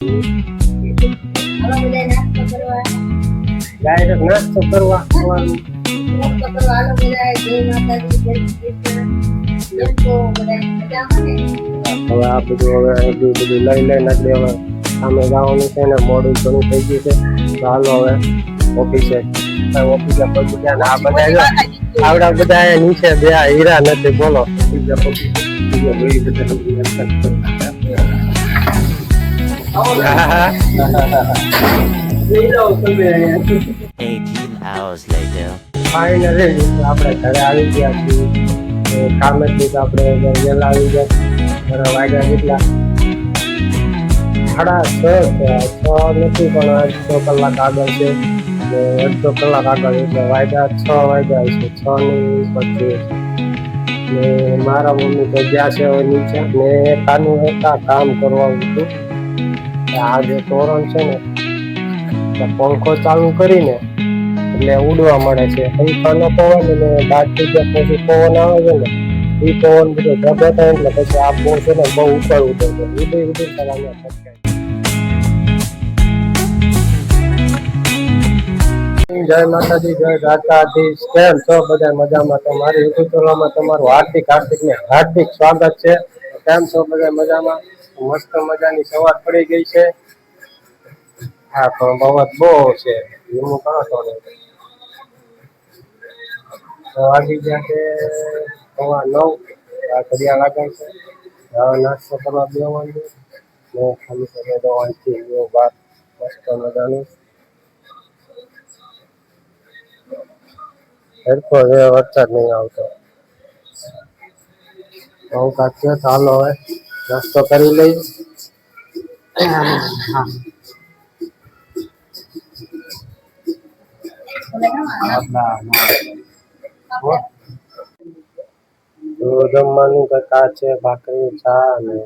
Direct નાસ્તો કરવા આવવાનું. હવે આ બધું હવે એટલું બધું લઈ લઈને એટલે હવે સામે જવાનું છે ને મોડું ઘણું થઈ ગયું છે. તો હાલો હવે ઓફિસે પહોંચી ગયા. આ બધા આવડા બધા નીચે બે હીરા નથી બોલો. ફાઇનલી આપણે ઘરે આવી ગયા છીએ. કામેથી આપણે વહેલા આવી ગયા. ઘરે વાગ્યા કેટલા 6:30 નથી પણ 8 કલાક આગળ છે. 8 કલાક આગળ એટલે વાગ્યા 6 વાગ્યા છે. 6:20 ને મારા મમ્મી તો ગયા છે હવે નીચે ને કાનું હતા કામ કરવાનું હતું. આ જે તોરણ છે ને પંખો ચાલુ કરીને એટલે ઉડવા મળે છે. પંખાનો પવન ને બાકી જે પછી પવન આવે છે ને એ પવન બધો ધબે થાય એટલે પછી આ બહુ છે ને બહુ ઉપર ઉડે છે. ઉડી થવાના ફટકાય. જય માતાજી, જય દ્વારકાધીશ. કેમ છો બધા? મજામાં? તો મારી યુટ્યુબ ચેનલમાં તમારું હાર્દિક સ્વાગત છે. કેમ છો બધા? મજામાં? મસ્ત મજાની સવાર પડી ગઈ છે. હા પણ બહુ છે. હું કરો છો તો વાગી ગયા છે 9:15. ઘડિયાળ આગળ છે. હવે નાસ્તો કરવા દેવાનું ને ખાલી કરી દેવાની બાર મસ્ત મજાનું હેરખો વરસાદ નહીં આવતો. હું કાંઈ ચાલો હવે નાસ્તો કરી લઈ. જમવાનું કઈ છે ભાખરી ચા અને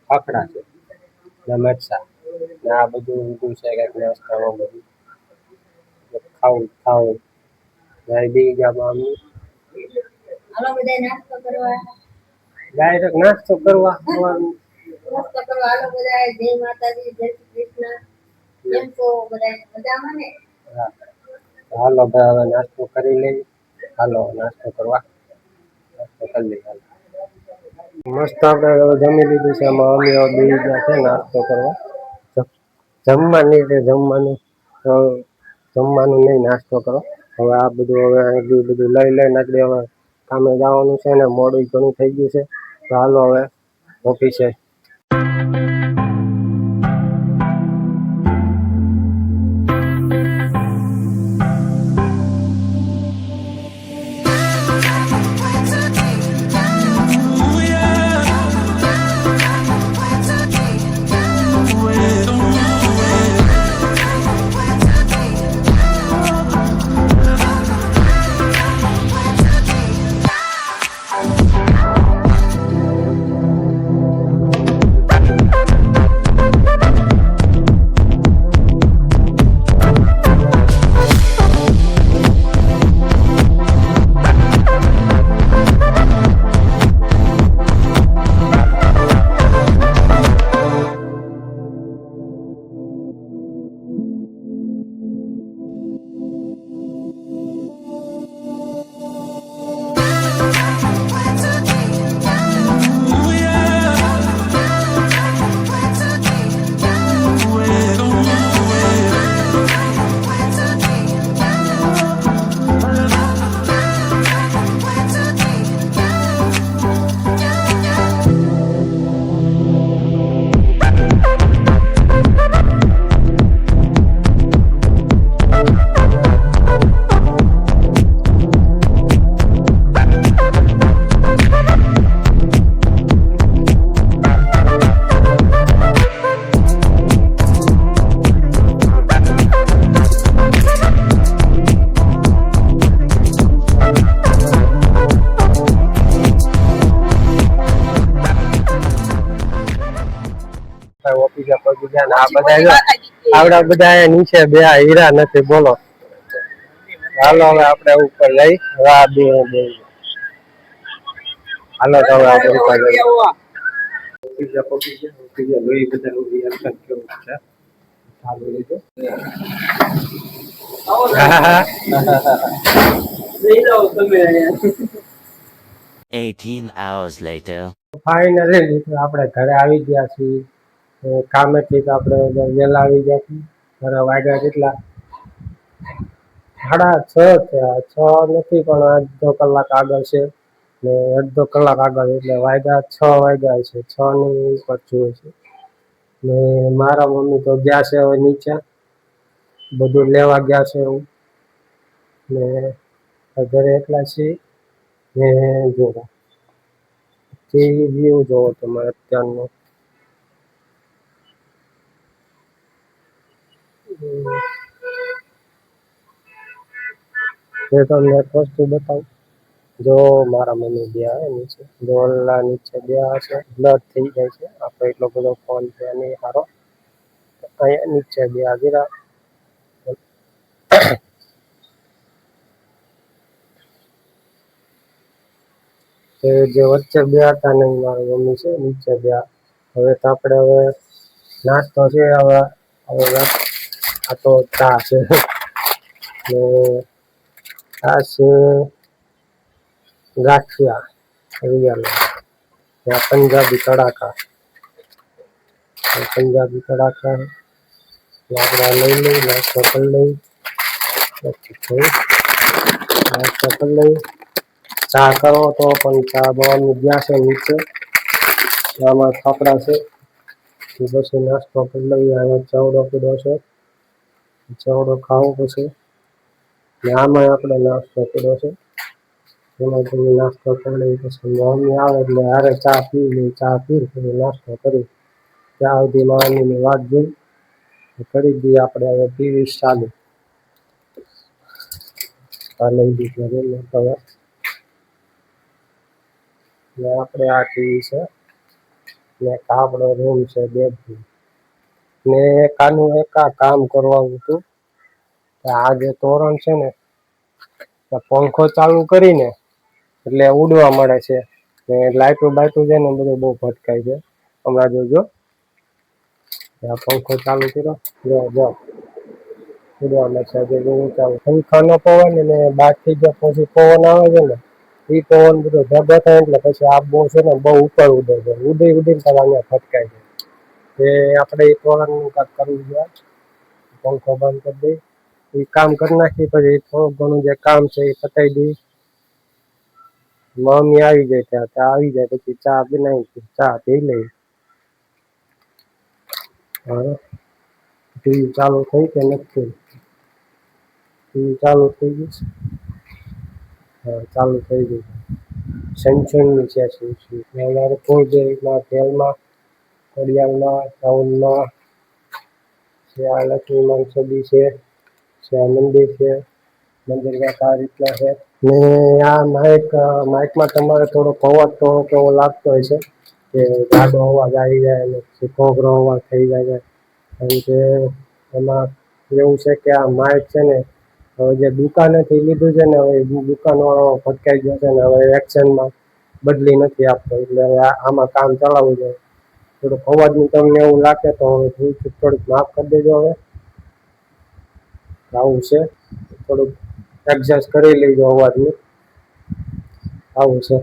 ફાફડા છે ને મરચા ને આ બધું ઊંધું છે કંઈક નાસ્તામાં બધું ખાવું બી ગયા ડાયરેક્ટ નાસ્તો કરવા આવવાનું. હાલો ભાઈ હવે નાસ્તો કરી લઈ. હાલો નાસ્તો કરવા કરી લઈ. મસ્ત આપણે જમી લીધું છે. એમાં અમે બે ગયા છે નાસ્તો કરવા. જમવાનું નહીં નાસ્તો કરો. હવે આ બધું હવે બધું લઈ લઈને એટલે હવે કામે જવાનું છે ને મોડું ઘણું થઈ ગયું છે. તો હાલો હવે ઓફિસે. ઓફિસે પહોંચી ગયા. આ બધા આવડા બધા નીચે બે હીરા નથી બોલો. હાલો હવે આપણે ઉપર જઈ. હાલો તો હવે આપણે ઉપર જઈ. પીઝા પકી ગયા પીઝા લઈ બધા રિએક્શન કેવું છે ચાલુ લીધો લઈ જાઓ તમે 18 hours later. ફાઇનલી મિત્રો આપણે ઘરે આવી ગયા છીએ કામેથી તો આપણે વહેલા આવી ગયા છીએ ઘરે વાગ્યા કેટલા 6:30 થયા 6 નથી પણ અડધો કલાક આગળ છે ને અડધો કલાક આગળ એટલે વાગ્યા 6 વાગ્યા છે 6 ની ઉપર જોઈએ છે ને મારા મમ્મી તો ગયા છે હવે નીચે બધું લેવા ગયા છે એવું ને ઘરે એકલા છીએ ને જોવા ટીવી વ્યૂ જોવો તમે અત્યારનો એ તમને એક વસ્તુ બતાવું જો મારા મમ્મી ગયા હે નીચે જો ઓલા નીચે ગયા હશે બ્લડ થઈ જાય છે આપણે એટલો બધો ફોન છે નહીં સારો અહીંયા નીચે ગયા જરા જે વચ્ચે ગયા હતા ને મારા મમ્મી છે નીચે ગયા હવે તો આપણે હવે નાસ્તો છે હવે આ તો ચા છે ને આ છે ગાંઠિયા રિયલ પંજાબી તડાકા પંજાબી તડાકા આપણે લઈ લઈ નાસ્તો કરી લઈ નાસ્તો કરી લઈ ચા કરો તો પણ ચા બનવાની ગયા છે નીચે આમાં કપડા છે પછી નાસ્તો કરી લઈએ અહીંયા ચવડો પીડો છે ચવડો ખાવો પછી ને આમાં આપણે નાસ્તો કર્યો છે એમાં તમે નાસ્તો કરી લઈ પછી મમ્મી આવે એટલે હારે ચા પી લઈ ચા પી પછી નાસ્તો કરી ત્યાં સુધી મમ્મીની વાત જોઈ કરી દઈએ આપણે હવે ટીવી ચાલુ લઈ દીધું રિમોટ હવે ને આપણે આ ટીવી છે ને આપણો રૂમ છે બેડરૂમ ને આનું એક આ કામ કરવાનું હતું આ જે તોરણ છે ને પંખો ચાલુ કરીને એટલે ઉડવા મળે છે ને લાઇટો બાઇટો છે ને બધું બહુ ભટકાય છે હમણાં જોજો આ પંખો ચાલુ કર્યો જો ઉડવા મળશે જે ચાલુ પંખાનો પવન ને બહારથી જે પછી પવન આવે છે ને એ પવન બધો ભેગો થાય એટલે પછી આ બહુ છે ને બહુ ઉપર ઉડે છે ઉડીને અહીંયા ભટકાય છે તે આપણે એ તોરણનું કાંઈક કરવું જોઈએ પંખો બંધ કરી દઈ એ કામ કરી નાખી પછી થોડુંક ઘણું જે કામ છે એ પતાવી દઈ મમ્મી આવી જાય ત્યાં આવી જાય પછી ચા બનાવી ચા પી લઈ હવે ટીવી ચાલુ થઈ કે નથી ટીવી ચાલુ થઈ ગઈ હા ચાલુ થઈ ગઈ સેમસંગની છે અમારે ફોરજીમાં તેલમાં ઘડિયાળમાં ટાઉનમાં છે આ લક્ષ્મીમાં છબી છે આ મંદિર છે મંદિર આ રીતના છે ને આ માઇકમાં તમારે થોડો અવાજ તો કેવો લાગતો હોય છે કે જાડો અવાજ આવી જાય અને ઘોઘરો અવાજ થઈ જાય કારણ કે એમાં એવું છે કે આ માઇક છે ને હવે જે દુકાનેથી લીધું છે ને હવે દુકાનવાળો ભટકાઈ ગયો છે ને હવે એક્શનમાં બદલી નથી આપતો એટલે હવે આમાં કામ ચલાવવું જોઈએ થોડુંક અવાજનું તમને એવું લાગે તો હવે થોડુંક માફ કરી દેજો હવે આવું છે થોડુંક એડજસ્ટ કરી લેજો અવાજનું આવું છે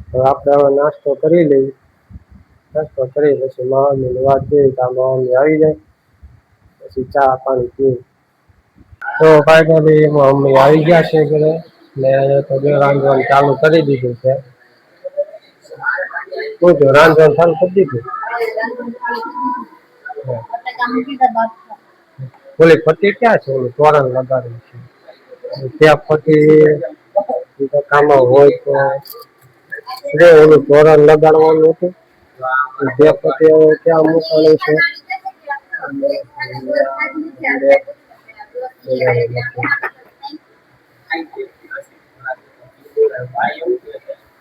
હવે આપણે હવે નાસ્તો કરી લઈએ નાસ્તો કરી પછી મમ્મીની વાત જોઈ તો મમ્મી આવી જાય પછી ચા પાણી પીવું તો ફાઇનલી મમ્મી આવી ગયા છે ઘરે ને તો રાંધવાનું ચાલુ કરી દીધું છે શું થયું રાંધવાનું ચાલુ કરી દીધું ઓલી પટ્ટી ક્યાં છે ઓલું તોરણ લગાડ્યું છે ત્યાં પછી કામમાં હોય તો ઓલું તોરણ લગાડવાનું હતું જે પછી હવે ક્યાં મૂકવાનું છે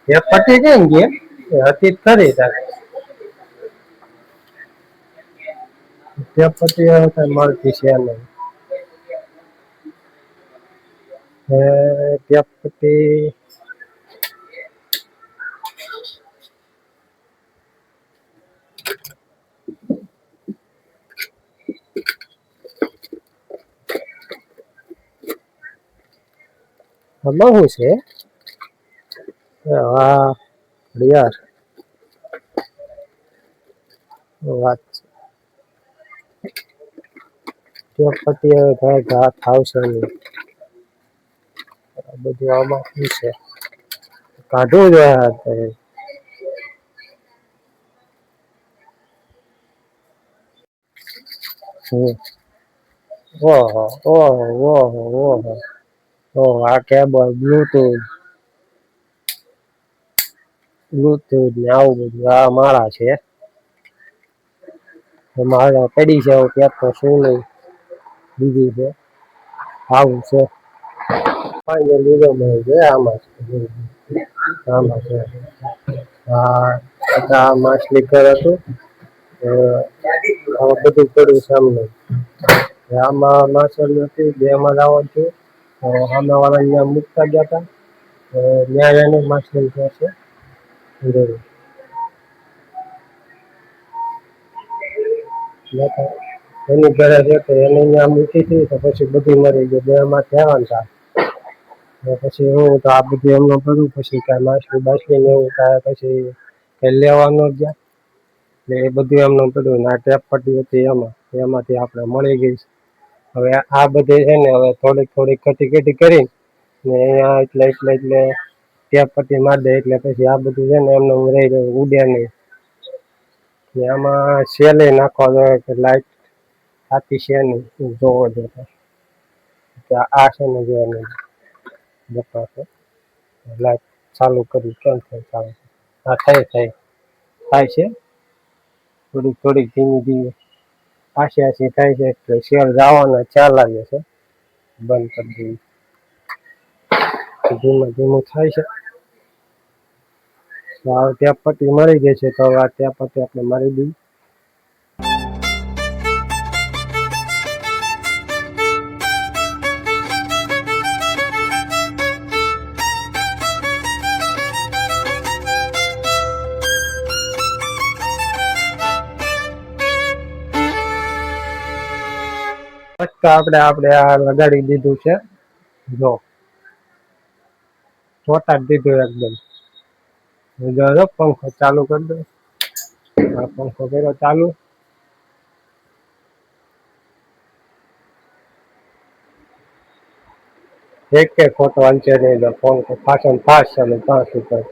એ પટ્ટી કેમ ગયા હતી જ ખરી તારે તે પછી હવે કઈ મળતી છે નહીં ત્યાં પછી બહુ છે વાહ યાર વાત છે પતિ હવે ઘર ઘા થાવશે નહીં બધું આમાં શું છે કાઢવું જોઈએ ઓહો ઓહો ઓહો ઓહો ઓહો આ કેબલ બ્લૂટૂથ ને આવું બધું આ માળા છે માળા પડી છે એવું ક્યાંક તો શું નહીં બીજું છે આવું છે પાંચ લીધો મળે છે આમાં આમાં છે આ માછલી ઘર હતું આમાં બધું પડ્યું સામને આમાં માછલી હતી બે માં લાવવાનું છું સામે વાળા અહીંયા મૂકતા ગયા હતા ત્યાં એને માછલી છે એની ઘરે છે તો એને અહીંયા મૂકી હતી તો પછી બધી મરી ગઈ બે માંથી આવવાનું પછી હું તો આ બધું એમનું કરું પછી કાંઈ માછલી બાછલી ને એવું કાંઈ પછી કઈ લેવાનું જ ને એ બધું એમનું પડ્યું ને આ ટેપ પટ્ટી હતી એમાંથી આપણે મળી ગઈ હવે આ બધે છે ને હવે થોડીક થોડીક કટી કરી ને અહીંયા એટલે ટેપ પટ્ટી મારી દે એટલે પછી આ બધું છે ને એમને રહી રહ્યું ઉડે નહીં આમાં સેલે નાખવા જોઈએ કે લાઈટ થતી છે નહીં જોવો જોઈએ આ છે ને જો બતાવશે લાઈટ ચાલુ કરી કેમ થાય ચાલુ હા થાય છે થોડીક થોડીક ધીમી ધીમી આશી થાય છે એટલે શેર જવાના ચાર લાગે છે બંધ કરી દઈએ ધીમું ધીમું થાય છે ત્યાં પટ્ટી મળી ગઈ છે તો હવે આ ત્યાં પટ્ટી આપણે મારી દઈએ આપણે આ લગાડી દીધું છે જો ચોટા દીધું એકદમ પંખો ચાલુ કરી દો આ પંખો કર્યો ચાલુ એક ખોટો અંચે નહીં દો પંખો ફાસન ફાસ ચાલે 5 ઉપર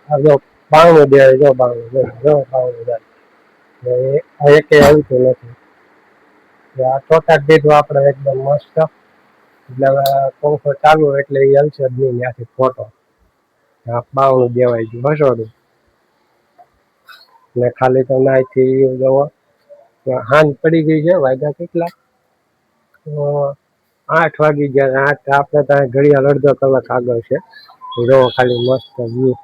આ જો બાવણું દે જો બાવણું જાય એક આવતું નથી આ ચોટા દીધું આપણે એકદમ મસ્ત એટલે પંખો ચાલુ એટલે એ હલશે જ નહીં ત્યાંથી ફોટો બાવણું દેવાય ગયું હસોડું ને ખાલી તો નાથી જવો હાંજ પડી ગઈ છે વાગ્યા કેટલા 8 વાગી ગયા 8 આપણે ત્યાં ઘડિયાળ અડધો કલાક આગળ છે જો ખાલી મસ્ત વ્યૂ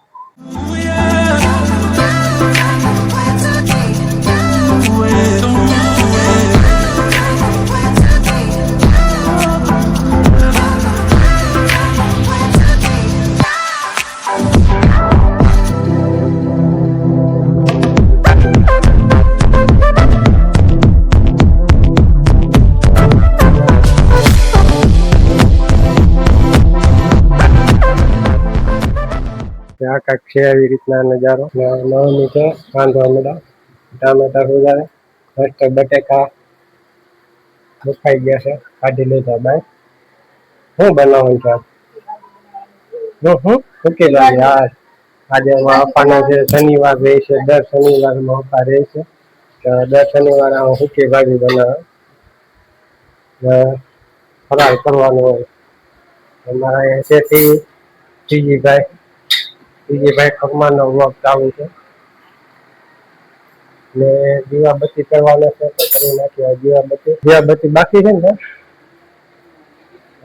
આ કાંઈક છે એવી રીતના નજારો નવમી છે કાંદા મડા ટામેટા સુધારે મસ્ત બટેકા મુકાઈ ગયા છે કાઢી લીધા બાય શું બનાવવાનું છે મૂકી લાગે આજે આપવાના છે શનિવાર રહે છે દર શનિવારમાં આપવા રહે છે દર શનિવારે સૂકી ભાજી બનાવે ફરાળ કરવાનું હોય અમારા છે ત્રીજીભાઈ ખગમાનનો વ્લોગ ચાલુ છે ને દીવાબત્તી કરવાના છે તો કરી નાખીએ દીવાબત્તી બાકી છે ને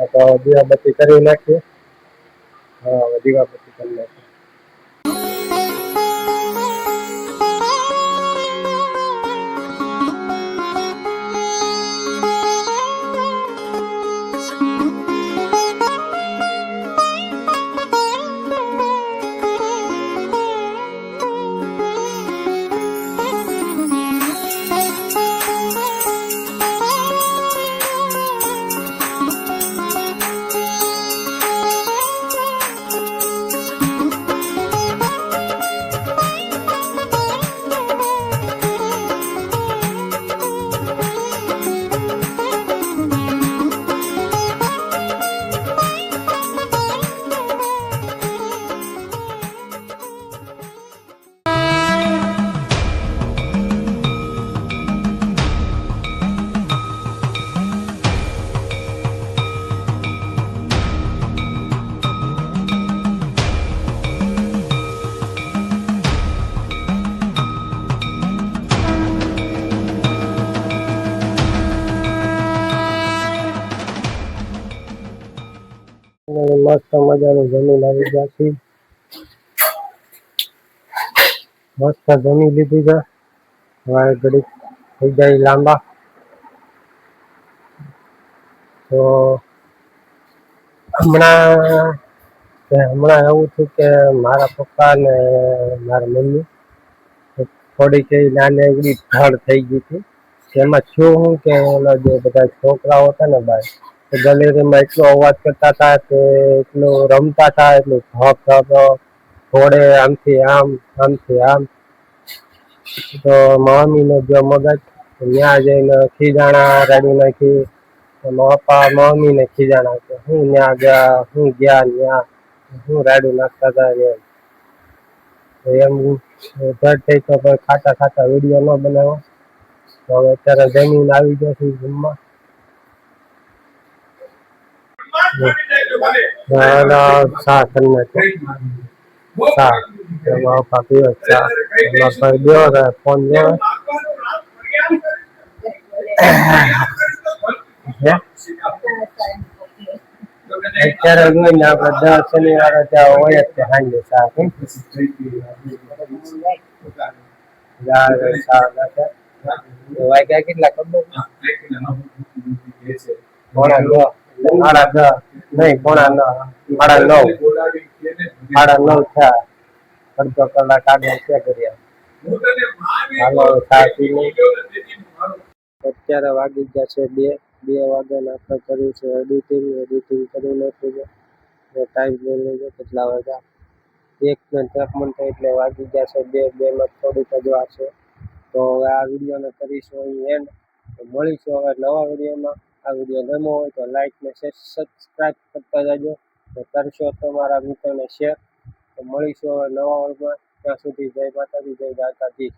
તો દીવાબત્તી કરી નાખીએ હા દીવાબત્તી કરી નાખીએ મસ્ત મજાનું જમીન આવી ગયા છે. મસ્ત જમી લીધી છે. હવે ઘડી થઈ જાય લાંબા. તો હમણાં એવું થયું કે મારા પપ્પા ને મારા મમ્મી થોડીક નાની એવડી ઢળ થઈ ગઈ હતી. એમાં શું હું કે એના જે બધા છોકરાઓ હતા ને બાર ગલેરીમાં એટલો અવાજ કરતા હતા કે એટલું રમતા હતા, એટલું થોડે આમથી આમ આમથી આમ. તો મમ્મી ને જો મગજ ત્યાં જઈને ખીજાણા રેડી નાખી. પપ્પા મમ્મી ને ખીજાણા કે હું ત્યાં ગયા, હું ગયા ત્યાં, હું રાડું નાખતા હતા. એમ ઘર થઈ તો ખાતા ખાતા વિડીયો ન બનાવો. તો હવે અત્યારે જમીન આવી ગયો છે જમવા. શા કરી નાખ્યો શા એમાં પપ્પા ચા એમાં ભાઈ ગયો ફોન ગયો અત્યારે જોઈને આપડે દર શનિવારે ત્યાં હોય જ સાંજે શા વાગ્યા કેટલા ખબર પોણા સાડા નહીં પોણા સાડા 9 થયા. અડધો કલાક આગળ છે કર્યા. હાલો ચા પી લઈ. અત્યારે વાગી ગયા છે 2 વાગ્યાને આપણે કર્યું છે એડિટિંગ કરી નાખ્યું છે. ટાઈમ જોઈ લેજો કેટલા વાગ્યા. 1:53 એટલે વાગી ગયા છે 2 માં થોડીક જ વાર છે. તો હવે આ વિડીયોને કરીશું અહીં એન્ડ. મળીશું હવે નવા વિડીયોમાં. આ વિડીયો ગમ્યો હોય તો લાઈક ને સબસ્ક્રાઈબ કરતા જાજો. તો કરશો તમારા મિત્રોને શેર. તો મળીશું હવે નવા વર્ગમાં. ત્યાં સુધી જય માતાજી, જય દ્વારકાધીશ.